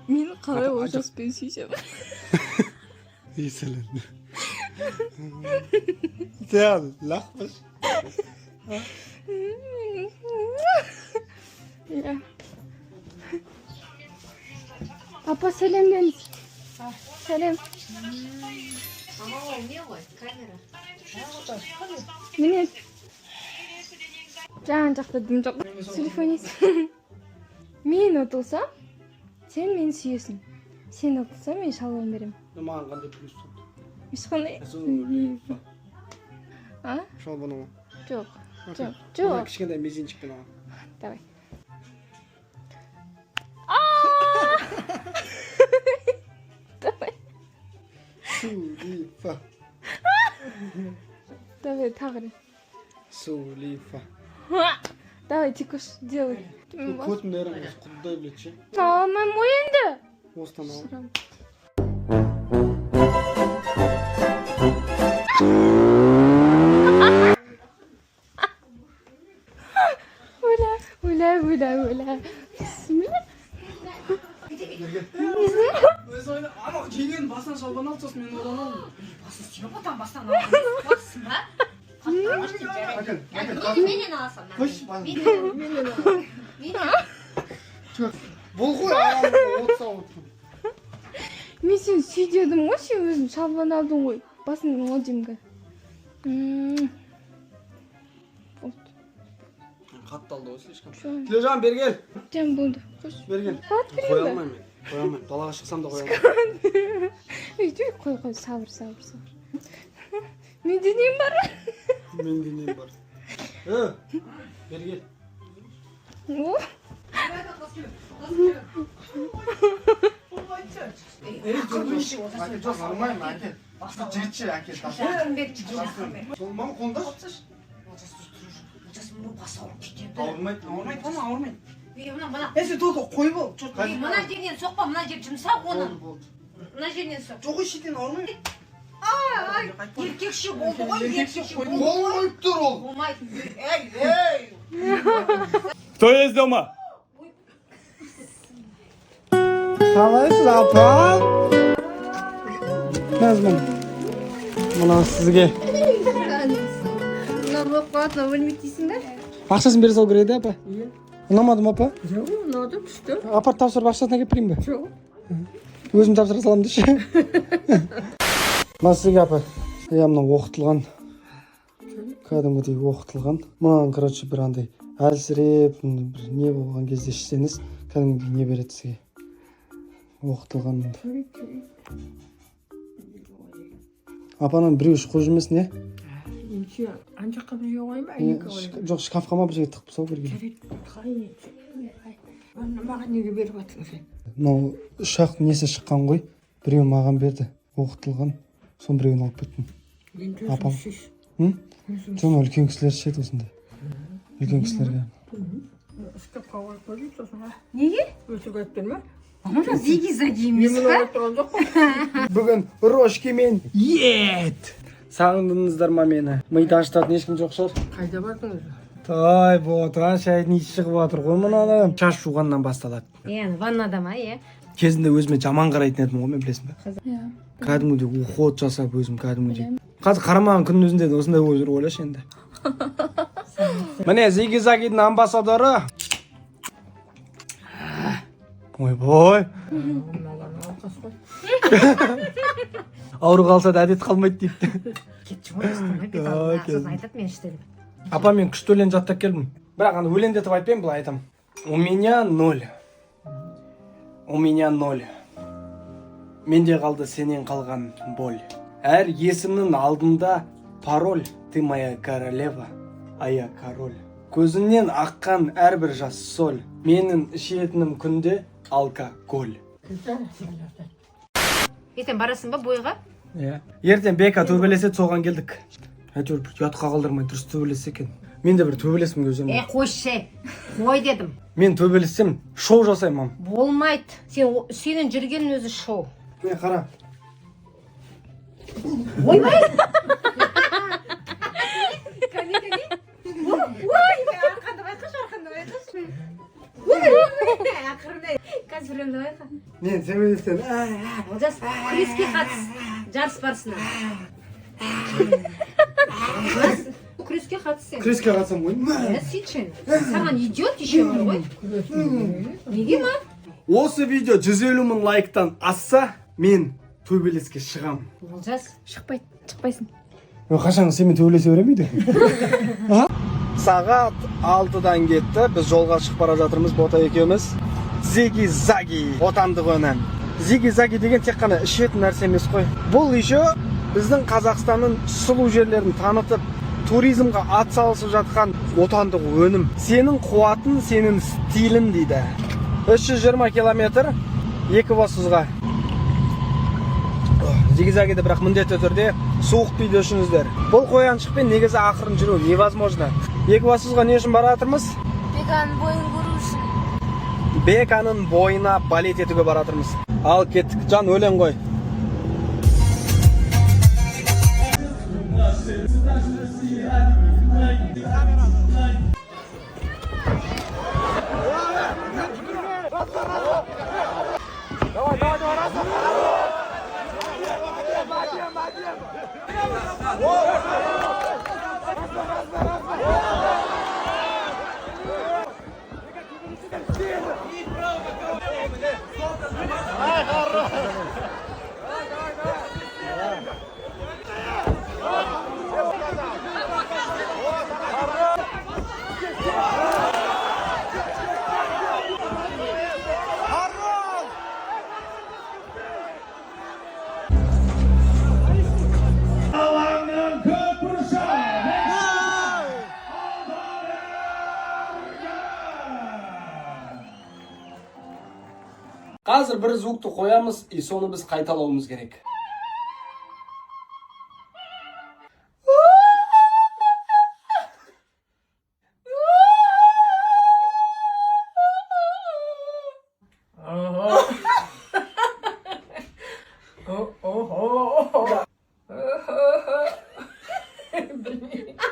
Meni qalay o'xshaspен suysaman. Iysalar. Sen laqmış. Ya. Apa selam deniz. Selam. Ama olmuyor mu? Kamera. Meni жан жақта дым жоқ. Телефонис. Мен ұтылсам, сен мені сүйесің. Сен ұтылсам, мен шалбарым берем. Маған қандай плюс болды? Ешқандай. А? Шалбан ала. Жоқ. Жоқ. Кішкентай мизинчикпен ала. Давай. Давай. Сулифа. Давай, тағыры. Сулифа. Давай, тикуш, делай. Көтім бәрі құддай білет ше. Алмайм ой енді. Осыдан ал. Ойла. Бісміллә. Өзі ойна, ама жеген басынан шалбан алып сосын мен одан алдым. Басын сүйіп отан бастан аласың. Басын ба? Қаттырғыш деп жарайды. Менен аласың. Қош, Менен. Бұл ғой арамды от сауыттым. Мен сені сүй дедім ғой, сен өзің шалбан алдың ғой. Басын ол демгі. Қатты алды ғой слишком. Тілежан бергел. Жан болды. Қош. Бергел. Қат берем Қоя бе? алмайм мен. Қоя алмайм. Далаға шықсам да қоя алмайм. Өйтіп қой, сабыр. Мен денем бар. Мен денем бар. Бергел. О, Жоқ, алмайм, әке. Жігітше, әке. Мама, қолында? Басы ауырып кетеді. Ауырмайды. Мына только қой бол. мына жерден соқпа, мына жер жұмсақ оны. Мына жерден соқ. Жоқ, шетен ауырмайды. Еркекші болды ғой, еркекші болды. Болмайды тұр ол. Болмайды. Кто есть дома? Қалайсыз, апа? Назмын. Мына сізге. мына болып қалатын өлмек дейсің бе? Ақшасын бере салу керек еді, апа? Ұнамады ма, апа? Жоқ, ұнады, күшті. Апарып тапсырып ақшасын әкеліп берейін бе? Жоқ. Өзім тапсыра саламын деші. Мына сізге, апа. Мына оқытылған. Кәдімгідей оқытылған. Мынаған, короче, бір андай әлсіреп, не болған кезде ішсеңіз, кәдімгідей не береді сізге. Оқытылған. Апанан біреу үш қой жүрмесін, не? Анжаққа бір жоғай ма? Жоқ, шкафқа ма бір жерге тығып салу керек. Маған неге беріп жатырсың? Мынау үш ақ несі шыққан ғой. Біреу маған берді. Оқытылған. Сон біреуін алып кеттім. Апам. Жоқ, үлкен кісілер ішеді осындай. Үлкен кісілерге. Шкафқа қойып қойдым сосын. Неге? Өтірік айтып берме. Мына зиги-заги емес Мен па? айтқан жоқ қой. Бүгін Рошкемен ет! Сағындыңыздар ма мені? Миды ашытатын ешкім жоқ шығар? Қайда бардыңыз? Тай, ботан шайдың иісі шығып жатыр ғой мынаны. Шаш жуғаннан басталады. Ваннада ма, Кезінде өзіме жаман қарайтын едім ғой, мен білесің бе? Иә. Кәдімгідей уход жасап өзім кәдімгідей. Қазір қарамаған күннің өзінде де осындай ой жүр ойлашы енді. Міне зиги-загидің амбассадоры. Ойбой. Ауру қалса да әдет қалмайды дейді. кетші ғой, сосын айтады мен іштедім. Апа, мен күшті өлең жаттап келдім. Бірақ аны өлеңдетіп айтпаймын, былай айтам. У меня 0. У меня 0. Менде қалды сенен қалған боль. Әр есімнің алдында пароль. Ты моя королева, а я король. Көзіңнен аққан әрбір жас соль. Менің ішетінім күнде алкоголь. Ертең барасың ба бойға? Иә. Ертең Бека төбелеседі, соған келдік. Әйтеуір бір ұятқа қалдырмай дұрыс төбелессе екен. Мен де бір төбелесім көзім. Қойшы, қой дедім. Мен төбелессем шоу жасаймын. Болмайды. Сенің жүргенің өзі шоу. Міне қара. Ойбай! Ой, Ақырында қазірімді байқа. Мен сөйлесем. Олжас, күреске қатыс. Жарыс барысына. Олжас, күреске қатыс сен. Күреске қатысам ғой. Сөйтшін. Саған идиот еще бар ғой. Неге ма? Осы видео 150 мың лайктан асса, мен төбелеске шығам. Олжас. Шықпайсың. Қашан сенімен төбелесе беремейді? Сағат 6-дан кетті. Біз жолға шығып бара жатырмыз, Бота екеуміз. Зиги-заги отандық өнім. Зиги-заги деген тек қана ішетін нәрсе емес қой. Бұл еще біздің Қазақстанның сұлу жерлерін танытып, туризмға ат салысып жатқан отандық өнім. Сенің қуатын, сенің стилін дейді. 320 километр Екібастұзға. Зиги-загиді бірақ міндетті түрде суық биді ішіңіздер. Бұл қояншықпен негізі ақырын жүру невозможно. Екібастұзға не үшін бара жатырмыз? Беканың бойын көру үшін. Беканың бойына балет етуге бара жатырмыз. Ал кеттік, жан өлең ғой. Қазір бір звукты қоямыз, и соны біз қайталауымыз керек.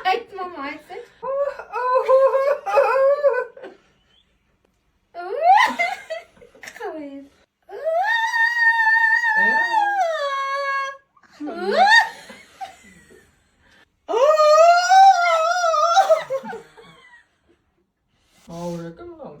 Айтма, айтсай. Қалай еді? Ауыр екен мынау.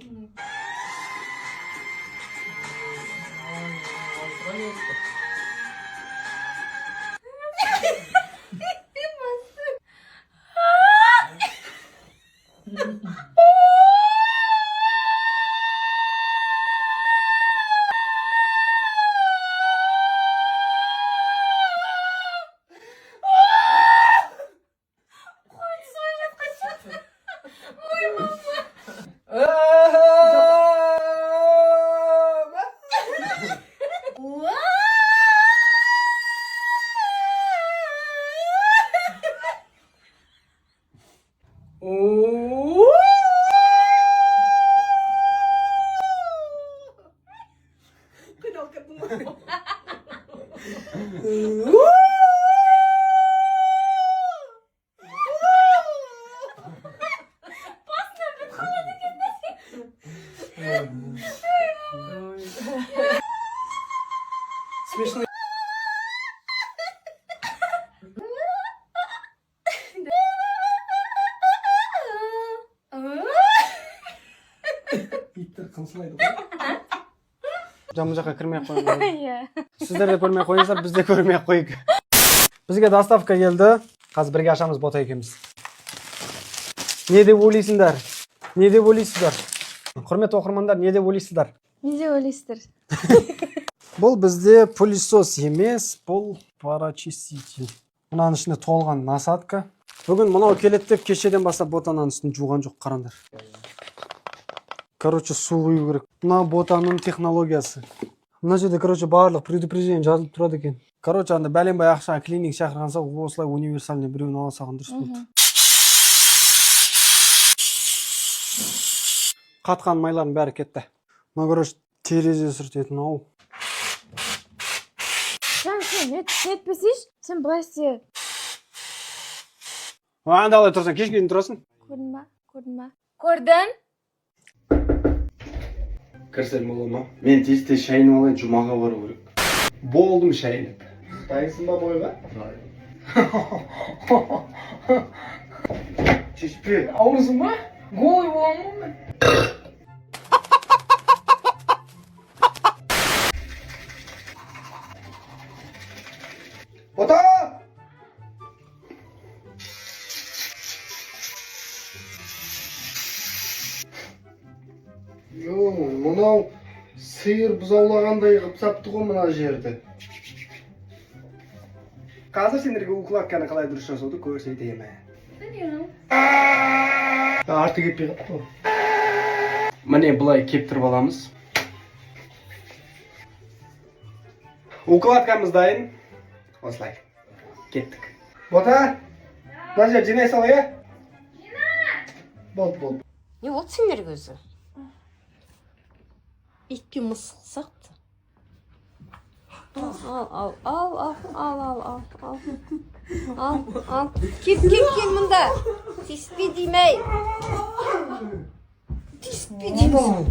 Смешно. Иттер қыңсылайды ғой. Жамы жаққа кірмей қойыңдар. Сіздер де көрмей қойыңыздар, біз де көрмей қойық. Бізге доставка келді. Қазір бірге ашамыз Бота екеуміз. Не деп ойлайсыңдар? Не деп ойлайсыздар? Құрметті оқырмандар, не деп ойлайсыздар? Не деп ойлайсыздар? Бұл бізде пылесос емес, бұл парачиститель. Мынаның ішінде толған насадка. Бүгін мынау келеді деп кешеден бастап Ботаның үстін жуған жоқ, қараңдар. Короче, су құю керек. Мына Ботаның технологиясы. Мына жерде, короче, барлық предупреждение жазылып тұрады екен. Короче, анда бәленбай ақша клиник шақырғанса, осылай универсальный біреуін ала салған дұрыс болды. Қатқан майлардың бәрі кетті. Мына, короче, терезе сүртетін ау. Сен нетпесейші, сен былай істе. Анда алай тұрсың, кешке дейін тұрасың? Көрдің ба? Көрдің? кірсем бола ма? Мен тез шайынып алайын, жұмаға бару керек. Болдым шайынып. Дайынсың ба бойға? Шешпе. Ауырсың ба? Голый боламын мен. Бота! Мынау сиыр бұзаулағандай қып сапты ғой мына жерді. Қазір сендерге укладканы қалай дұрыс жасауды көрсетемін. Арты кеппей қапты ғой. Міне бұлай кептіріп аламыз. Укладкамыз дайын. Осылай. Кеттік. Бота! Мына жер жинай салайық. Болды. Не болды сендерге өзі? Итке мысық сақты. Ал. Кеп мұнда. Тиіспе деймей. Тиіспе деймей.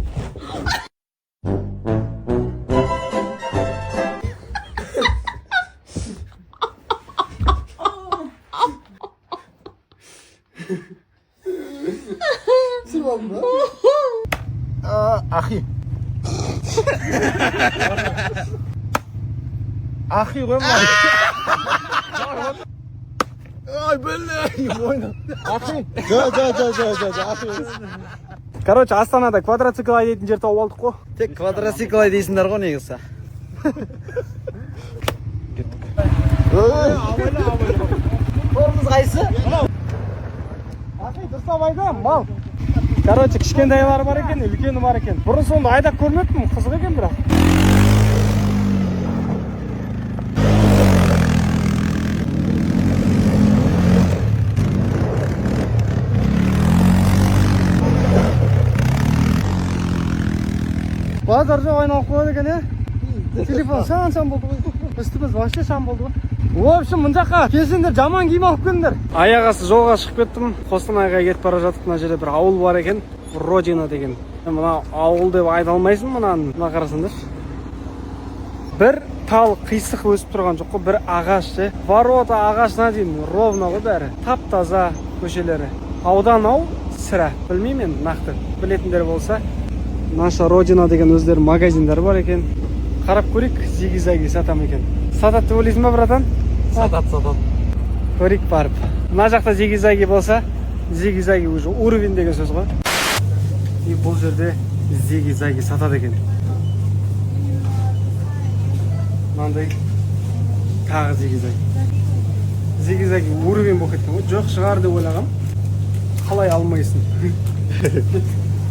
Ахи. Ахи ғой ма? Ай, блин, мойны. Ахи. Ja, ахи. Короче, Астанада квадроцикл айдайтын жер тауып алдық қой. Тек квадроцикл айдайсыңдар ғой негізі. Торымыз қайсы? Ахи, дұрыстабайды, мал. Короче, кішкентайлары бар екен, үлкені бар екен. Бұрын сонда айдап көрмеппін, қызық екен бірақ. Базар жоқ айналып қойды екен, телефон шан болды ғой. Үстіміз вообще шан болды ғой. В общем, мына жаққа келсеңдер жаман киім алып келіңдер. Аяқ асты жолға шығып кеттім. Қостанайға кетіп бара жатып, мына жерде бір ауыл бар екен, Родина деген. Мына ауыл деп айта алмайсың, мына қарасаңдаршы. Бір тал қисық өсіп тұрған жоқ қой, бір ағаш ше. Ворота ағашына дейін ровно ғой бәрі. Тап-таза көшелері. Аудан ау сірә, білмеймін нақты. Білетіндер болса, наша Родина деген өздері магазиндар бар екен. Қарап көрейік, зиги-заги сатам екен. Сатат деп ойлайсың ба, братан? Сатат. Көрейік барып. Мына жақта зиги-заги болса, зиги-заги уже уровень деген сөз ғой. И бұл жерде зиги-заги сатады екен. Мынандай тағы зиги-заги. Зиги-заги уровень болып кеткен ғой. Жоқ шығар деп ойлағам. Қалай алмайсың?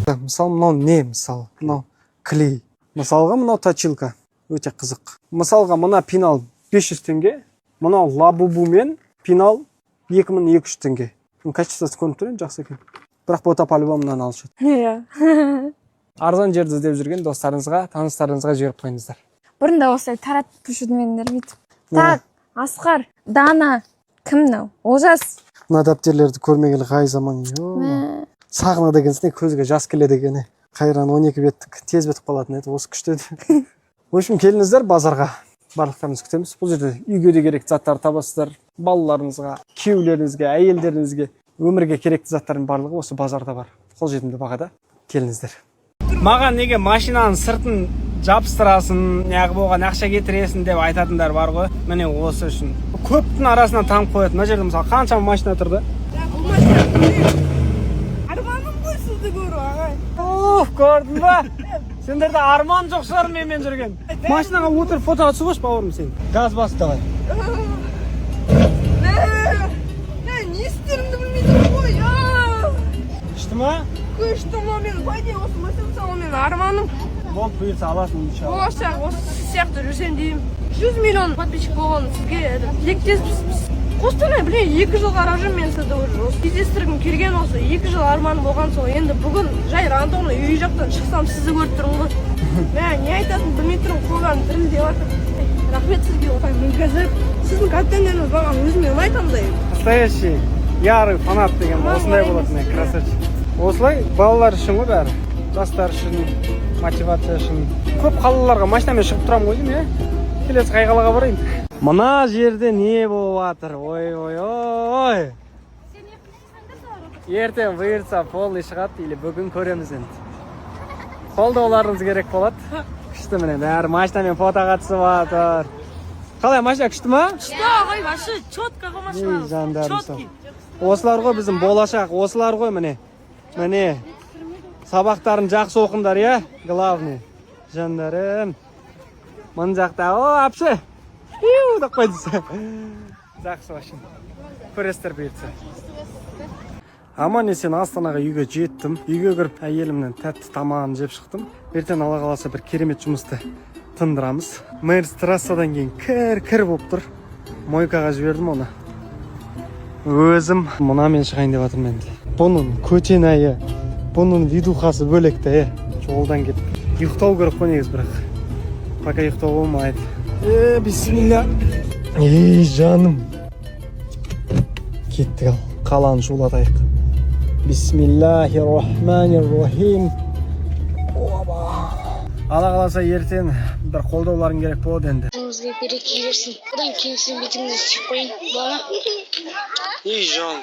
Мысалы, мынау не? Мысалы, мынау клей. Мысалға, мынау точилка. Өте қызық. Мысалға, мына пенал 500 теңге. Мынау лабубумен пенал 2200 теңге. Качествосы көрініп тұр, жақсы екен. Бірақ бота по-любомынан алып Иә. Арзан жерді іздеп жүрген достарыңызға, таныстарыңызға жіберіп қойыңыздар. Бұрында осылай таратып жүрмеңдер бүйтіп. Так, Асқар, Дана, кім мынау? Олжас. Мына дәптерлерді көрмегелі қай заман. Сағынады екенсіне көзге жас келеді екен. Қайран 12 беттік тез бітіп қалатын еді, осы күшті еді. В общем, келіңіздер базарға. Барлықтарыңыз күтеміз. Бұл жерде үйге де керек заттар табасыздар. Балаларыңызға, күйеулеріңізге, әйелдеріңізге, өмірге керекті заттардың барлығы осы базарда бар. Қолжетімді бағада. Келіңіздер. Маған неге машинаның сыртын жабыстырасын, неғып оған ақша кетіресің деп айтатындар бар ғой. Міне осы үшін. Көптің арасынан танып қояды. Мына жерде мысалы қанша машина тұрды? Арманым ғой сізді көру, ағай. Көрдің ба? Сендерде арман жоқ шығар менімен жүрген. Машинаға отырып фото түсіп қойшы бауырым сен. Газ басып давай. Не істерімді білмейді ғой, Күшті ма? күшті ма мен, байде осы мысал мен арманым. Болды, бұйырса аласың иншалла. Болашақ осы сияқты жүрсем деймін. 100 миллион подписчик болған сізге тілектеспіз. Қостанай, блин, 2 жыл қарап жүрмін мен сізді уже. Кездестіргім келген осы 2 жыл арманым болған соң. Енді бүгін жай рандомно үй жақтан шықсам сізді көріп тұрмын ғой. Мә, не айтатынын білмей тұрмын, қойған дірілдеп жатыр. Рахмет сізге, мен қазір сіздің контенттеріңіз маған өзіме ұнайды андай. Настоящий ярый фанат деген осындай болады, красавчик. Осылай балалар үшін ғой бәрі. Жастар үшін, мотивация үшін көп қалаларға машинамен шығып тұрамын ғой деймін, келесі қай қалаға барайын. Мына жерде не болып жатыр? Ой. Ертең бұйыртса полный шығады, или бүгін көреміз енді. Қолдауларыңыз керек болады. Күшті міне, бәрі машинамен фотоға түсіп жатыр. Қалай, машина күшті ма? Күшті ағай, вообще четко машина. Жандарым сол. Осылар ғой біздің болашақ, осылар ғой міне. Міне. Сабақтарын жақсы оқыңдар, я? Главный. Жандарым. Мын жақта, апшы. Деп қойдысы. Жақсы машин. Көрестер бұйыртса. Аман есен Астанаға үйге жеттім. Үйге кіріп әйелімнен тәтті тамағын жеп шықтым. Ертең Алла қаласа бір керемет жұмысты тындырамыз. Мэрс трассадан кейін кір болып тұр. Мойкаға жібердім оны. Өзім мұнамен шығайын деп жатырмын енді. Бұның көтенайы, бұның видухасы бөлекті, жолдан кетіп. Ұйықтау керек қой негізі бірақ. Пока ұйықтау болмайды. Бисмилля. Жаным. Кеттік ал. Қаланы шулатайық. Бисмиллахир-рахманир-рахим. Алла қаласа ертең бір қолдауларың керек болады енді. Өзіңізге береке берсін. Одан кейін сіздің бетіңізді сүйіп қойын. Бала. Жаным.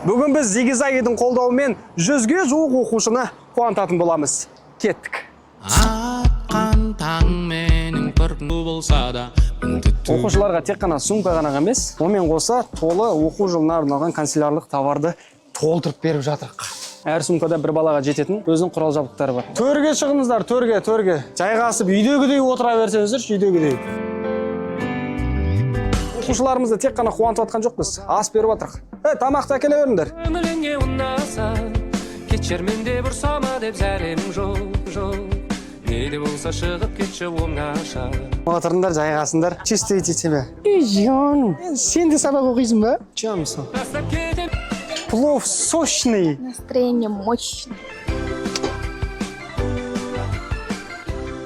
Бүгін біз Зиги-Загидің қолдауымен 100-ге жуық оқушыны қуантатын боламыз. Кеттік. Атқан таң менің тұрқын болса да Оқушыларға тек қана сумка ғана емес, онымен қоса толы оқу жылына арналған канцелярлық товарды толтырып беріп жатырық. Әр сумкада бір балаға жететін өзінің құрал жабдықтары бар. Төрге шығыңыздар, төрге. Жайғасып үйдегідей отыра берсеңіздер, үйдегідей. Оқушыларымызды тек қана қуантып жатқан жоқпыз, ас беріп жатырық. Тамақты әкеле беріңдер. Өміліңе ұнаса, кешірменде бұрсама деп зәремің жоқ. Неде болса шығып кетші оңаша. Отырыңдар, жайғасыңдар. Чистите себя. Жаным, сен де сабақ оқисың ба? Жанымсың. Плов сочный. Настроение мощное.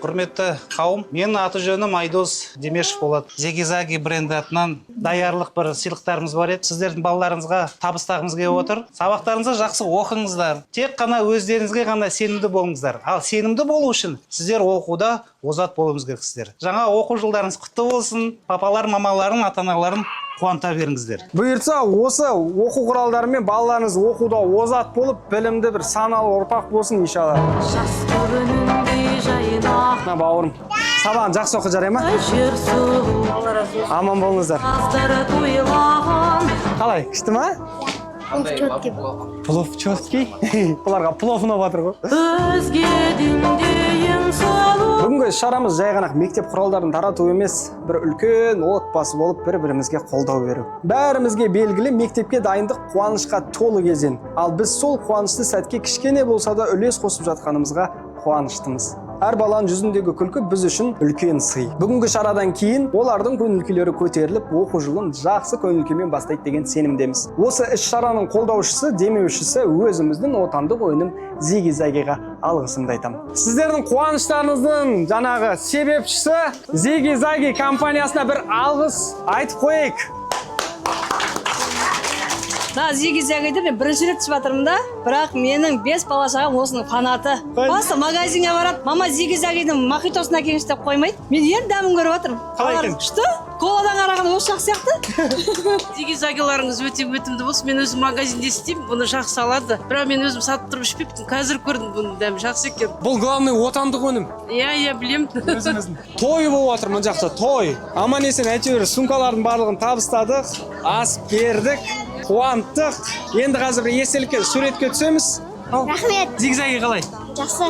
Құрметті қауым, менің аты жөнім Айдос Демешев болады. Зиги-Заги бренді атынан даярлық бір сыйлықтарымыз бар еді. Сіздердің балаларыңызға табыстағымыз келіп отыр. Сабақтарыңызды жақсы оқыңыздар. Тек қана өздеріңізге ғана сенімді болыңыздар. Ал сенімді болу үшін сіздер оқуда озат болуыңыз керексіздер. Жаңа оқу жылдарыңыз құтты болсын. Папалар, мамаларың, ата-аналарың қуанта беріңіздер. Бұйыртса, осы оқу құралдарымен балаларыңыз оқуда озат болып, білімді бір саналы ұрпақ болсын иншалла. На бауырым, сабағын жақсы оқы жарай ма? Аман болыңыздар. Қалай, күшті ма? Плов четкий. Бұларға плов ұнап жатыр ғой. Бүгінгі шарамыз жай ғана мектеп құралдарын тарату емес, бір үлкен отбасы болып бір-бірімізге қолдау беру. Бәрімізге белгілі мектепке дайындық қуанышқа толы кезең. Ал біз сол қуанышты сәтке кішкене болса да үлес қосып жатқанымызға қуаныштымыз. Әр баланың жүзіндегі күлкі біз үшін үлкен сый. Бүгінгі шарадан кейін олардың көңіл-күйлері көтеріліп, оқу жылын жақсы көңіл-күймен бастайды деген сенімдеміз. Осы іс-шараның қолдаушысы, демеушісі өзіміздің отандық ойыным Зиги-Загиға алғысымды айтамын. Сіздердің қуаныштарыңыздың жаңағы себепшісі Зиги-Заги компаниясына бір алғыс айтып қойық. Зиги-Загиді мен бірінші рет түсіп жатырмын да, бірақ менің 5 бала-шағам осының фанаты. Осы магазинге барады, мама Зиги-Загидің мохитосын әкеліңіз деп қоймайды. Мен енді дәмін көріп жатырмын. Қалай екен? Күшті? Коладан қарағанда осы жақсы сияқты. Зиги-Загиларыңыз өте өтімді болсын. Мен өзім магазинде істеймін, бұны жақсы алады. Бірақ мен өзім сатып тұрып ішпеппін. Қазір көрдім бұның дәмі жақсы екен. Бұл главный отандық өнім. Иә, білем. Той болып жатыр мына жақта, той. Аман есен әйтеуір сумкалардың барлығын табыстадық, ас бердік, қуанттық. Енді қазір естелікке суретке түсеміз. Рахмет. Зиги-Заги қалай? Жақсы.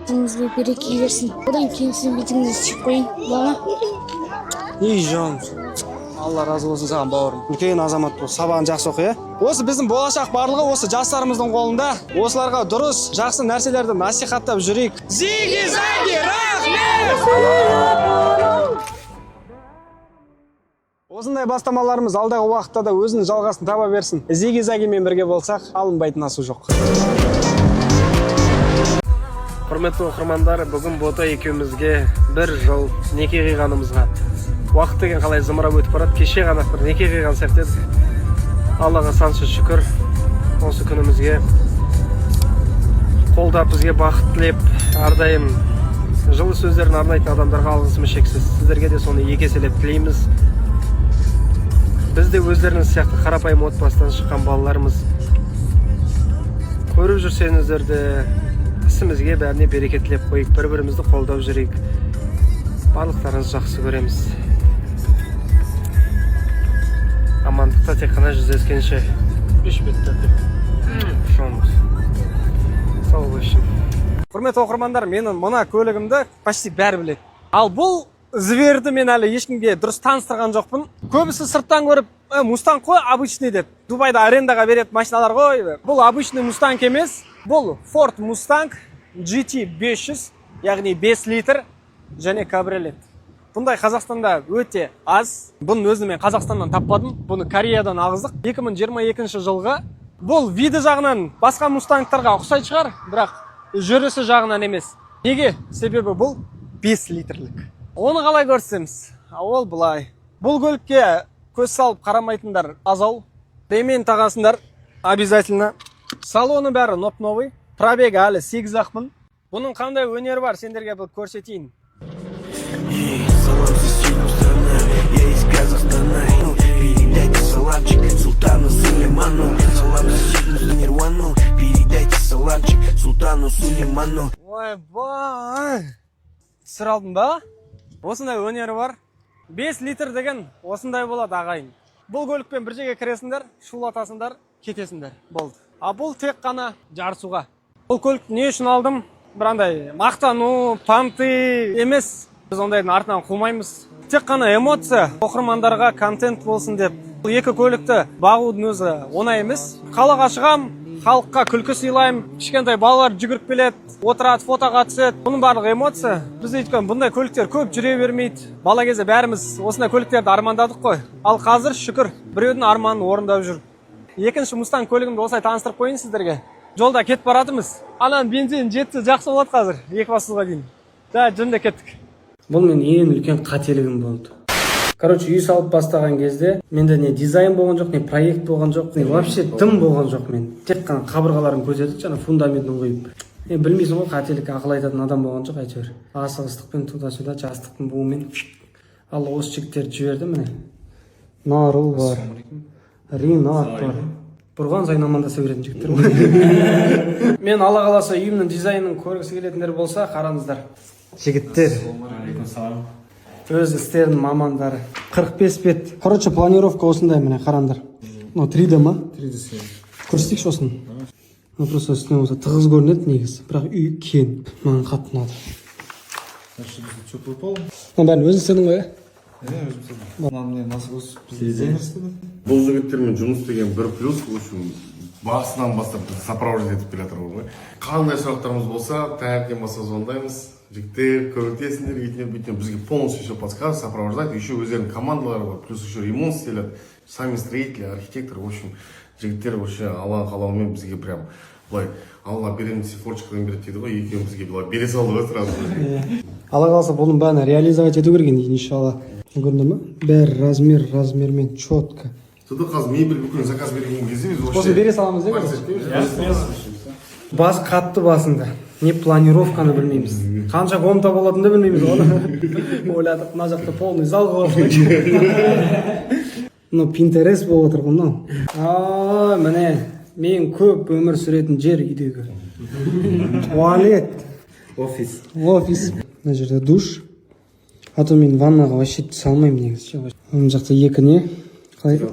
Өзіңізге береке берсін. Одан кейін сіздің бетіңізді сүйіп қойын. Бала. Жаным. Алла разы болсын саған бауырым. Үлкен азамат бол, сабағын жақсы оқы, Осы біздің болашақ барлығы осы жастарымыздың қолында. Осыларға дұрыс, жақсы нәрселерді насихаттап жүрейік. Зиги-Заги, рахмет! Осындай бастамаларымыз алдағы уақытта да өзінің жалғасын таба берсін. Зиги-Загимен бірге болсақ, алынбайтын асу жоқ. Құрметті оқырмандар, бүгін Бота екеумізге 1 жыл неке қиғанымызға. Уақыт деген қалай зымырап өтіп барады, кеше ғана бір неке қиған сияқты еді. Аллаға сансыз шүкір осы күнімізге қолдап бізге бақыт тілеп, әрдайым жылы сөздерін арнайтын адамдарға алғысымыз шексіз. Сіздерге де соны екі еселеп тілейміз. Біз де өздеріңіз сияқты қарапайым отбасыдан шыққан балаларымыз. Көріп жүрсеңіздер де ісімізге бәріне береке тілеп қойып, бір-бірімізді қолдап жүрейік. Барлықтарыңызды жақсы көреміз. Амандықта тек қана жүздескенше. Үш бетті шоңыз. Сау болсын. Құрметті оқырмандар, менің мына көлігімді почти бәрі біледі. Ал бұл зверді мен әлі ешкімге дұрыс таныстырған жоқпын. Көбісі сырттан көріп, Мустанг қой, обычный деп. Дубайда арендаға береді машиналар ғой. Бұл обычный Мустанг емес. Бұл Ford Mustang GT 500, яғни 5 литр және кабриолет. Бұндай Қазақстанда өте аз. Бұның өзін мен Қазақстаннан таппадым. Бұны Кореядан ағыздық. 2022 жылғы. Бұл виді жағынан басқа Мустангтарға ұқсайды шығар, бірақ жүрісі жағынан емес. Неге? Себебі бұл 5 литрлік. Оны қалай көрсеміз? Ол бұлай. Бұл көлікке көз салып қарамайтындар азау. Ремень тағасындар обязательно. Салоны бәрі ноп-новый. Пробегі әлі 8-ақ мың. Бұның қандай өнері бар, сендерге бұл көрсетейін. Ой-бай! Түсір алдым ба? Осындай өнері бар. 5 литр деген осындай болады ағайын. Бұл көлікпен бір жерге кіресіңдер, шулатасыңдар, кетесіңдер. Болды. А бұл тек қана жарысуға. Бұл көлікті не үшін алдым? Бірандай мақтану, панты емес. Біз ондайдың артынан қумаймыз. Тек қана эмоция, оқырмандарға контент болсын деп. Бұл екі көлікті бағудың өзі оңай емес. Қалаға шығам, халыққа күлкі сыйлайым, кішкентай балалар жүгіріп келеді, отырады, фотоға түседі. Бұның барлығы эмоция. Біз өйткені бұндай көліктер көп жүре бермейді. Бала кезде бәріміз осындай көліктерді армандадық қой. Ал қазір шүкір, біреудің арманын орындап жүр. Екінші Мустанг көлігімді осылай таныстырып қойын сіздерге. Жолда кетіп баратымыз. Анан бензин жетсе жақсы болады қазір, Екібастұзға дейін. Да, жөнде кеттік. Бұл мен ең үлкен қателігім болды. Короче, үй салып бастаған кезде менде не дизайн болған жоқ, не проект болған жоқ, не вообще дым болған жоқ мен. Тек қана қабырғаларын көтердік, жаңа фундаментін қойып. Білмейсің ғой, қателік ақыл айтатын адам болған жоқ әйтеуір. Асығыстықпен туда-сюда, жастықтың буымен. Алла осы жігіттерді жіберді міне. Нарыл бар. Ринат бар. Бұрған сайын амандаса беретін жігіттер ғой. Мен алла қаласа үйімнің дизайнын көргісі келетіндер болса, қараңыздар. Жігіттер. Өз істерінің мамандары. 45 бет. Короче, планировка осындай міне, қараңдар. 3D ма? 3D. Көрсетейікші осын. Просто үстіне болса тығыз көрінеді негізі. Бірақ үй кен. Маған қатты ұнады. Бәрін өзің істедің ғой, Бұл жігіттермен жұмыс деген бір плюс, басынан бастап сопровождать етіп келе жатыр ғой. Қандай сұрақтарымыз болса, таңертең басқа звондаймыз. Жігіттер, көмектесіңдер, бүйтінен бізге полностью все подсказывают, сопровождать. Еще өздерінің командалары бар, плюс еще ремонт істеледі, сами строители, архитектор, в общем, жігіттер вообще Алланың қалауымен бізге прям былай Алла беремін десе форчикадан береді дейді ғой, екеуі бізге былай бере салды ғой сразу. Алла қаласа бұның бәрін реализовать ету керек енді, иншалла. Көрді ма? Бәрі размермен четко. Сонда қазір мебель бүкіл заказ берген кезде біз вообще бере саламыз деп бас қатты басында. Не планировканы білмейміз. Қанша комната болатынын да білмейміз ғой. Ойладық, мына жақта полный зал болады. Ну, Pinterest болып отыр ғой мынау. Міне, мен көп өмір сүретін жер үйдегі. Туалет. Офис. Мына жерде душ. А то мен ваннаға вообще салмаймын негізі. Мына жақта екі не? Қалай?